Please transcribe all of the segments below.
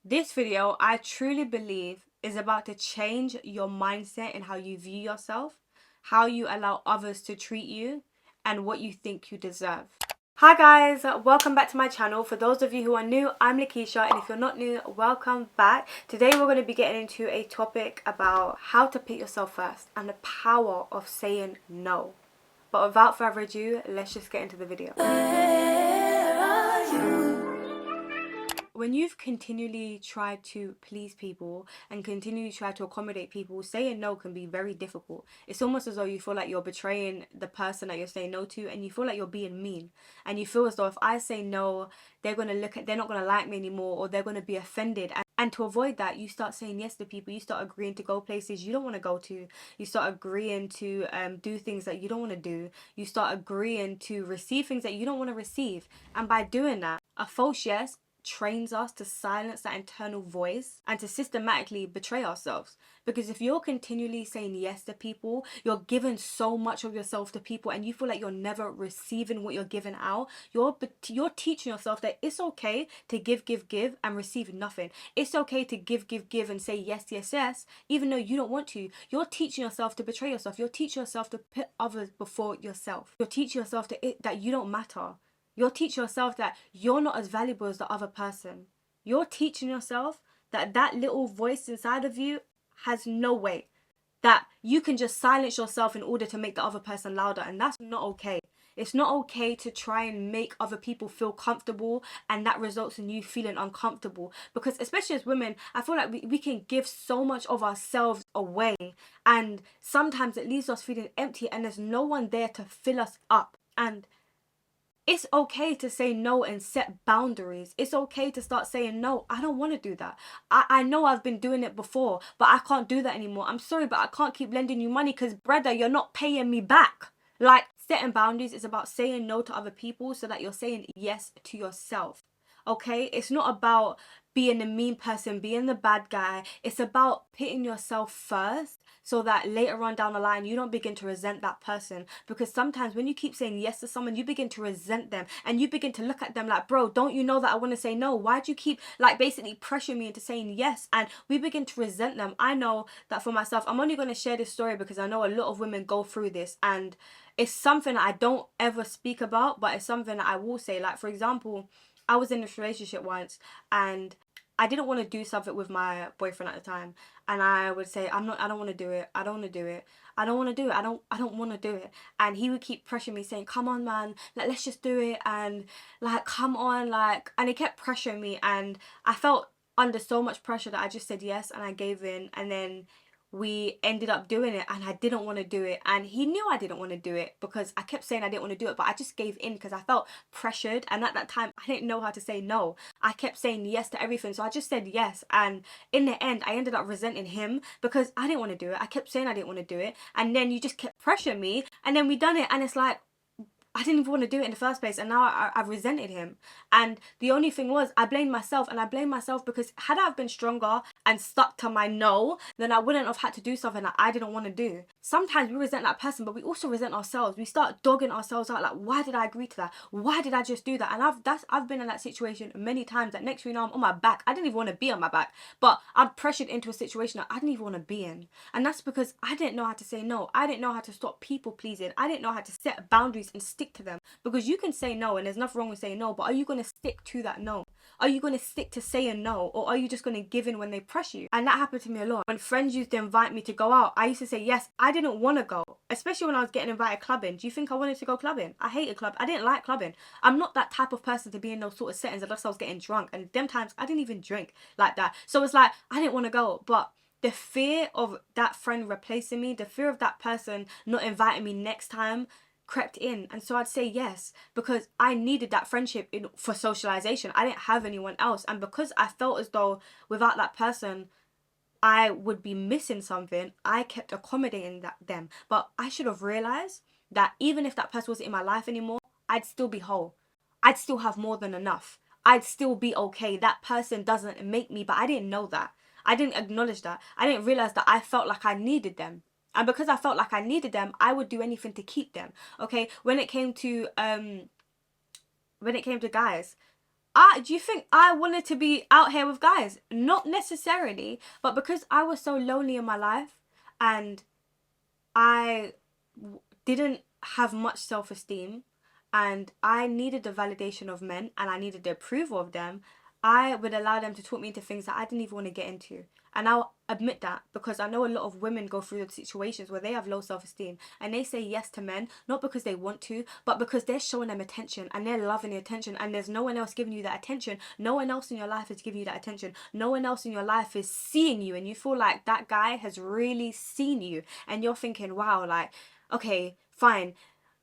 This video, I truly believe, is about to change your mindset and how you view yourself, how you allow others to treat you, and what you think you deserve. Hi guys, welcome back to my channel. For those of you who are new, I'm Lakeishaa, and if you're not new, welcome back. Today we're going to be getting into a topic about how to put yourself first and the power of saying no. But without further ado, let's just get into the video. When you've continually tried to please people and continually tried to accommodate people, saying no can be very difficult. It's almost as though you feel like you're betraying the person that you're saying no to, and you feel like you're being mean. And you feel as though if I say no, they're not gonna like me anymore, or they're gonna be offended. And to avoid that, you start saying yes to people. You start agreeing to go places you don't want to go to. You start agreeing to do things that you don't want to do. You start agreeing to receive things that you don't want to receive. And by doing that, a false yes trains us to silence that internal voice and to systematically betray ourselves. Because if you're continually saying yes to people, you're giving so much of yourself to people, and you feel like you're never receiving what you're giving out. You're teaching yourself that it's okay to give and receive nothing. It's okay to give and say yes, even though you don't want to. You're teaching yourself to betray yourself. You're teaching yourself to put others before yourself. You're teaching yourself that you don't matter. You're teaching yourself that you're not as valuable as the other person. You're teaching yourself that that little voice inside of you has no weight. That you can just silence yourself in order to make the other person louder. And that's not okay. It's not okay to try and make other people feel comfortable, and that results in you feeling uncomfortable. Because especially as women, I feel like we can give so much of ourselves away, and sometimes it leaves us feeling empty and there's no one there to fill us up. And it's okay to say no and set boundaries. It's okay to start saying, no, I don't want to do that. I know I've been doing it before, but I can't do that anymore. I'm sorry, but I can't keep lending you money because, brother, you're not paying me back. Like, setting boundaries is about saying no to other people so that you're saying yes to yourself. Okay? It's not about being the mean person, being the bad guy. It's about putting yourself first so that later on down the line you don't begin to resent that person. Because sometimes when you keep saying yes to someone, you begin to resent them, and you begin to look at them like, bro, don't you know that I want to say no? Why do you keep like basically pressuring me into saying yes? And we begin to resent them. I know that for myself. I'm only going to share this story because I know a lot of women go through this, and it's something that I don't ever speak about, but it's something that I will say. Like, for example, I was in this relationship once, and I didn't want to do something with my boyfriend at the time, and I would say, I don't want to do it. I don't want to do it. I don't want to do it. I don't want to do it. And he would keep pressuring me, saying, come on, man, like, let's just do it. And like, come on, like, and he kept pressuring me, and I felt under so much pressure that I just said yes, and I gave in. And then we ended up doing it, and I didn't want to do it, and he knew I didn't want to do it because I kept saying I didn't want to do it, but I just gave in because I felt pressured. And at that time I didn't know how to say no. I kept saying yes to everything, so I just said yes, and in the end I ended up resenting him because I didn't want to do it. I kept saying I didn't want to do it, and then you just kept pressuring me, and then we done it, and it's like, I didn't even want to do it in the first place, and now I resented him. And the only thing was, I blamed myself, and I blamed myself because had I been stronger and stuck to my no, then I wouldn't have had to do something that I didn't want to do. Sometimes we resent that person, but we also resent ourselves. We start dogging ourselves out, like, why did I agree to that? Why did I just do that? And I've been in that situation many times. That next thing you know, I'm on my back. I didn't even want to be on my back, but I'm pressured into a situation that I didn't even want to be in. And that's because I didn't know how to say no. I didn't know how to stop people pleasing. I didn't know how to set boundaries and stick to them. Because you can say no, and there's nothing wrong with saying no, but are you going to stick to that no? Are you going to stick to saying no, or are you just going to give in when they press you? And that happened to me a lot. When friends used to invite me to go out, I used to say yes. I didn't want to go, especially when I was getting invited clubbing. Do you think I wanted to go clubbing? I hated club. I didn't like clubbing. I'm not that type of person to be in those sort of settings unless I was getting drunk, and them times I didn't even drink like that. So it's like, I didn't want to go, but the fear of that friend replacing me, the fear of that person not inviting me next time crept in. And so I'd say yes because I needed that friendship for socialization. I didn't have anyone else, and because I felt as though without that person I would be missing something, I kept accommodating them. But I should have realized that even if that person wasn't in my life anymore, I'd still be whole. I'd still have more than enough. I'd still be okay. That person doesn't make me, but I didn't know that. I didn't acknowledge that. I didn't realize that I felt like I needed them. And because I felt like I needed them, I would do anything to keep them. Okay? When it came to guys, Do you think I wanted to be out here with guys? Not necessarily, but because I was so lonely in my life and I didn't have much self-esteem and I needed the validation of men and I needed the approval of them, I would allow them to talk me into things that I didn't even want to get into. And I'll admit that because I know a lot of women go through situations where they have low self-esteem and they say yes to men, not because they want to, but because they're showing them attention and they're loving the attention, and there's no one else giving you that attention. No one else in your life is giving you that attention. No one else in your life is seeing you, and you feel like that guy has really seen you and you're thinking, wow, like, okay, fine,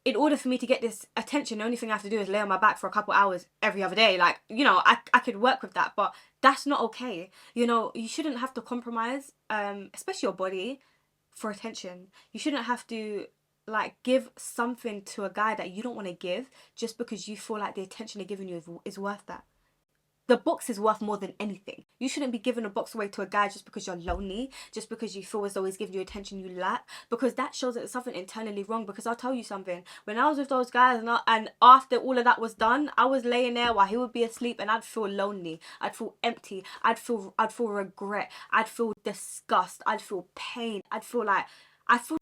in order for me to get this attention, the only thing I have to do is lay on my back for a couple hours every other day. Like, you know, I could work with that, but that's not okay. You know, you shouldn't have to compromise, especially your body, for attention. You shouldn't have to, like, give something to a guy that you don't want to give just because you feel like the attention they're giving you is worth that. The box is worth more than anything. You shouldn't be giving a box away to a guy just because you're lonely, just because you feel as though he's giving you attention you lack, because that shows that there's something internally wrong. Because I'll tell you something, when I was with those guys and after all of that was done, I was laying there while he would be asleep and I'd feel lonely, I'd feel empty, I'd feel regret, I'd feel disgust, I'd feel pain, I'd feel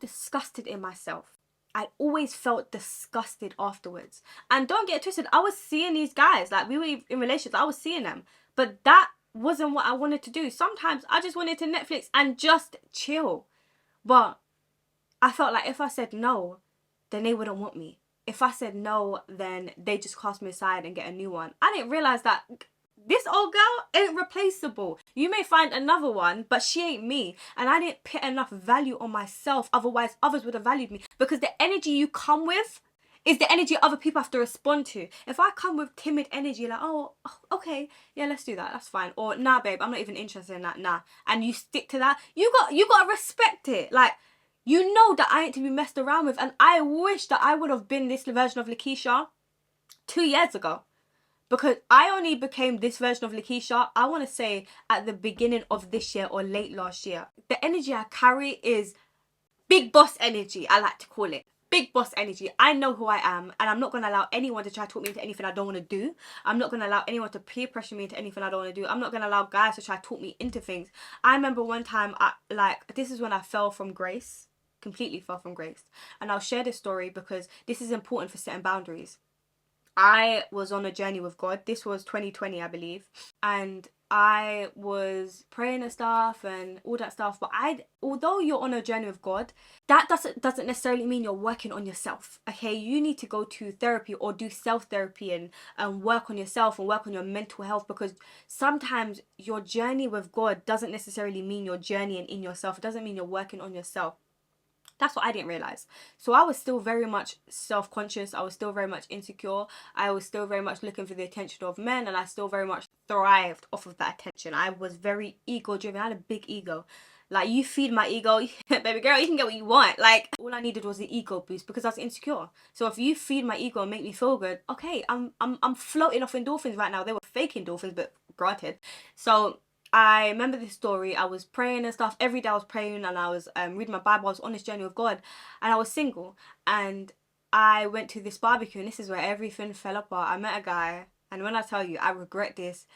disgusted in myself. I always felt disgusted afterwards. And don't get it twisted, I was seeing these guys, like, we were in relationships, I was seeing them. But that wasn't what I wanted to do. Sometimes I just wanted to Netflix and just chill. But I felt like if I said no, then they wouldn't want me. If I said no, then they just cast me aside and get a new one. I didn't realise that this old girl ain't replaceable. You may find another one, but she ain't me. And I didn't put enough value on myself. Otherwise, others would have valued me. Because the energy you come with is the energy other people have to respond to. If I come with timid energy, like, oh, okay, yeah, let's do that, that's fine. Or, nah, babe, I'm not even interested in that, nah. And you stick to that, you got to respect it. Like, you know that I ain't to be messed around with. And I wish that I would have been this version of lakeishaa 2 years ago. Because I only became this version of lakeishaa, I want to say, at the beginning of this year or late last year. The energy I carry is big boss energy, I like to call it. Big boss energy. I know who I am, and I'm not going to allow anyone to try to talk me into anything I don't want to do. I'm not going to allow anyone to peer pressure me into anything I don't want to do. I'm not going to allow guys to try to talk me into things. I remember one time, this is when I fell from grace. Completely fell from grace. And I'll share this story because this is important for setting boundaries. I was on a journey with God. This was 2020, I believe. And I was praying and stuff and all that stuff. But although you're on a journey with God, that doesn't necessarily mean you're working on yourself. Okay, you need to go to therapy or do self-therapy and work on yourself and work on your mental health, because sometimes your journey with God doesn't necessarily mean you're journeying in yourself. It doesn't mean you're working on yourself. That's what I didn't realize. So I was still very much self-conscious. I was still very much insecure. I was still very much looking for the attention of men, and I still very much thrived off of that attention. I was very ego-driven. I had a big ego. Like, you feed my ego, baby girl, you can get what you want. Like, all I needed was the ego boost because I was insecure. So if you feed my ego and make me feel good, okay, I'm floating off endorphins right now. They were fake endorphins, but granted. So I remember this story. I was praying and stuff. Every day I was praying and I was reading my Bible. I was on this journey with God, and I was single. And I went to this barbecue, and this is where everything fell apart. I met a guy, and when I tell you, I regret this,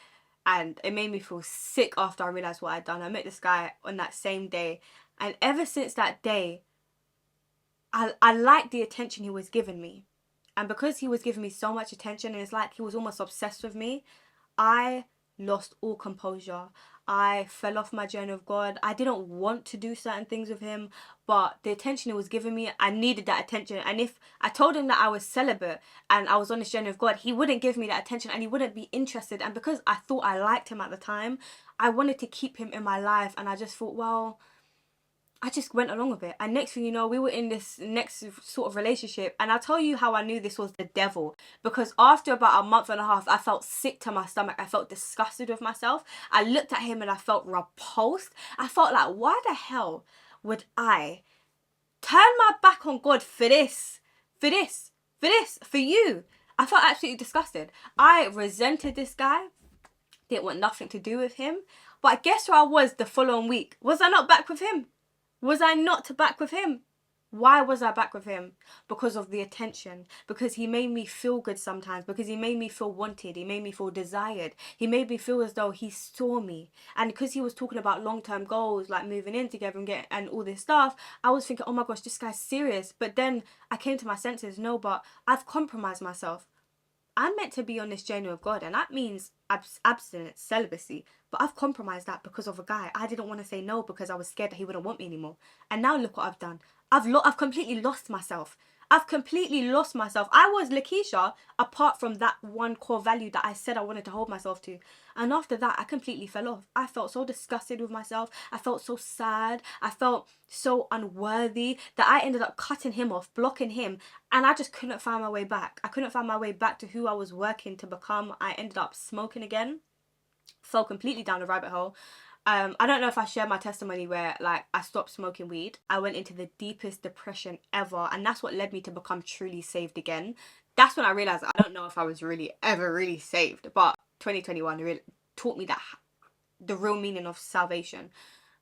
and it made me feel sick after I realised what I'd done. I met this guy on that same day, and ever since that day, I liked the attention he was giving me. And because he was giving me so much attention, and it's like he was almost obsessed with me, I lost all composure. I fell off my journey of God. I didn't want to do certain things with him, but the attention he was giving me, I needed that attention. And if I told him that I was celibate and I was on this journey of God, he wouldn't give me that attention and he wouldn't be interested. And because I thought I liked him at the time, I wanted to keep him in my life. And I just thought, well, I just went along with it. And next thing you know, we were in this next sort of relationship. And I'll tell you how I knew this was the devil. Because after about a month and a half, I felt sick to my stomach. I felt disgusted with myself. I looked at him and I felt repulsed. I felt like, why the hell would I turn my back on God for this? For this? For this? For you? I felt absolutely disgusted. I resented this guy. Didn't want nothing to do with him. But guess where I was the following week? Was I not back with him? Was I not back with him? Why was I back with him? Because of the attention. Because he made me feel good sometimes. Because he made me feel wanted. He made me feel desired. He made me feel as though he saw me. And because he was talking about long-term goals, like moving in together and all this stuff, I was thinking, oh my gosh, this guy's serious. But then I came to my senses, no, but I've compromised myself. I'm meant to be on this journey with God, and that means abstinence, celibacy. But I've compromised that because of a guy. I didn't want to say no because I was scared that he wouldn't want me anymore. And now look what I've done. I've completely lost myself. I've completely lost myself. I was lakeishaa apart from that one core value that I said I wanted to hold myself to. And after that, I completely fell off. I felt so disgusted with myself. I felt so sad. I felt so unworthy that I ended up cutting him off, blocking him. And I just couldn't find my way back. I couldn't find my way back to who I was working to become. I ended up smoking again. Fell completely down the rabbit hole. I don't know if I shared my testimony where like I stopped smoking weed. I went into the deepest depression ever, and that's what led me to become truly saved again. That's when I realized I don't know if I was really ever really saved, but 2021 really taught me that the real meaning of salvation.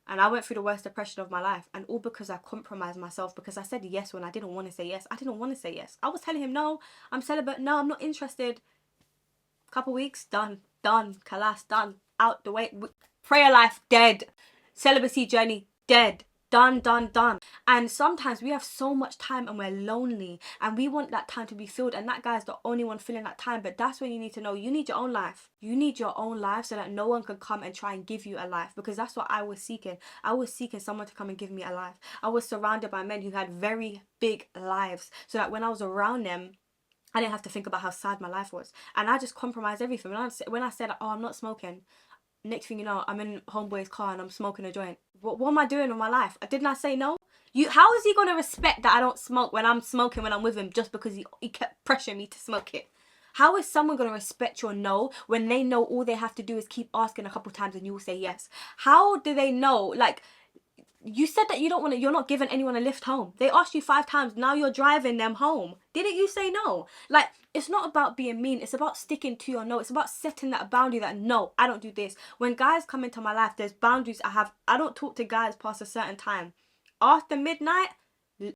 And I went through the worst depression of my life, and all because I compromised myself, because I said yes when I didn't want to say yes. I didn't want to say yes. I was telling him, no, I'm celibate, no, I'm not interested. Couple weeks, done, kalas, done, out the way. Prayer life, dead. Celibacy journey, dead. Done. And sometimes we have so much time and we're lonely and we want that time to be filled, and that guy's the only one filling that time. But that's when you need to know you need your own life. You need your own life so that no one can come and try and give you a life, because that's what I was seeking. I was seeking someone to come and give me a life. I was surrounded by men who had very big lives so that when I was around them, I didn't have to think about how sad my life was. And I just compromised everything. When I said, oh, I'm not smoking, next thing you know, I'm in homeboy's car and I'm smoking a joint. What am I doing with my life? Didn't I say no? How is he going to respect that I don't smoke when I'm smoking when I'm with him just because he kept pressuring me to smoke it? How is someone going to respect your no when they know all they have to do is keep asking a couple times and you will say yes? How do they know? Like, you said that you're not giving anyone a lift home. They asked you 5 times, now you're driving them home. Didn't you say no? Like, it's not about being mean. It's about sticking to your no. It's about setting that boundary that, no, I don't do this. When guys come into my life, there's boundaries I have. I don't talk to guys past a certain time. After midnight,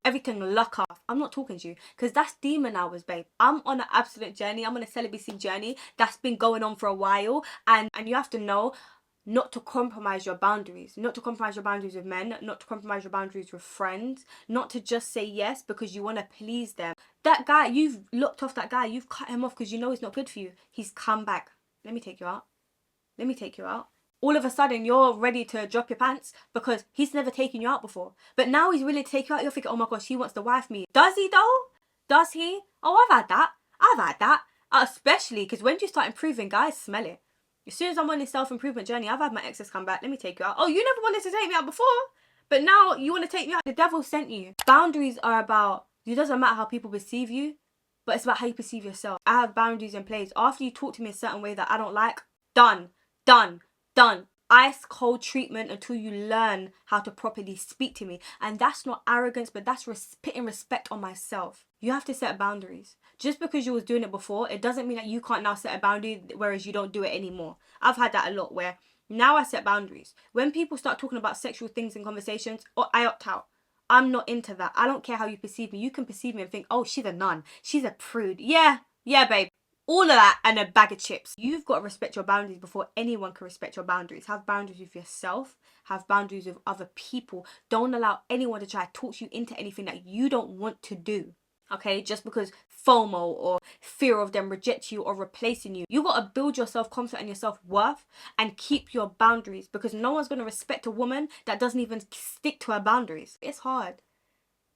everything lock off. I'm not talking to you because that's demon hours, babe. I'm on an absolute journey. I'm on a celibacy journey that's been going on for a while, and you have to know not to compromise your boundaries, not to compromise your boundaries with men, not to compromise your boundaries with friends, not to just say yes because you want to please them. That guy, you've looked off that guy, you've cut him off because you know he's not good for you. He's come back. Let me take you out. Let me take you out. All of a sudden, you're ready to drop your pants because he's never taken you out before. But now he's willing to take you out. You're thinking, oh my gosh, he wants to wife me. Does he though? Does he? Oh, I've had that. Especially because when you start improving, guys smell it. As soon as I'm on this self-improvement journey, I've had my exes come back. Let me take you out. Oh, you never wanted to take me out before, but now you want to take me out. The devil sent you. Boundaries are about, it doesn't matter how people perceive you, but it's about how you perceive yourself. I have boundaries in place. After you talk to me a certain way that I don't like, done. Ice cold treatment until you learn how to properly speak to me. And that's not arrogance, but that's putting respect on myself. You have to set boundaries. Just because you was doing it before, it doesn't mean that you can't now set a boundary, whereas you don't do it anymore. I've had that a lot where now I set boundaries. When people start talking about sexual things in conversations, I opt out. I'm not into that. I don't care how you perceive me. You can perceive me and think, oh, she's a nun. She's a prude. Yeah, babe. All of that and a bag of chips. You've got to respect your boundaries before anyone can respect your boundaries. Have boundaries with yourself. Have boundaries with other people. Don't allow anyone to try to talk you into anything that you don't want to do. Okay, just because FOMO or fear of them reject you or replacing you. You got to build your self-confidence and your self-worth and keep your boundaries, because no one's going to respect a woman that doesn't even stick to her boundaries. It's hard.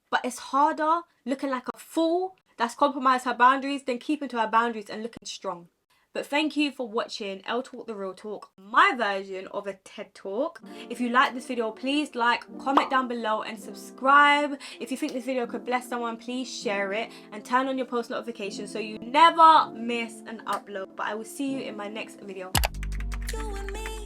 But it's harder looking like a fool that's compromised her boundaries than keeping to her boundaries and looking strong. But thank you for watching Elle Talk the Real Talk, my version of a TED Talk. If you like this video, please like, comment down below and subscribe. If you think this video could bless someone, please share it and turn on your post notifications so you never miss an upload. But I will see you in my next video. You and me.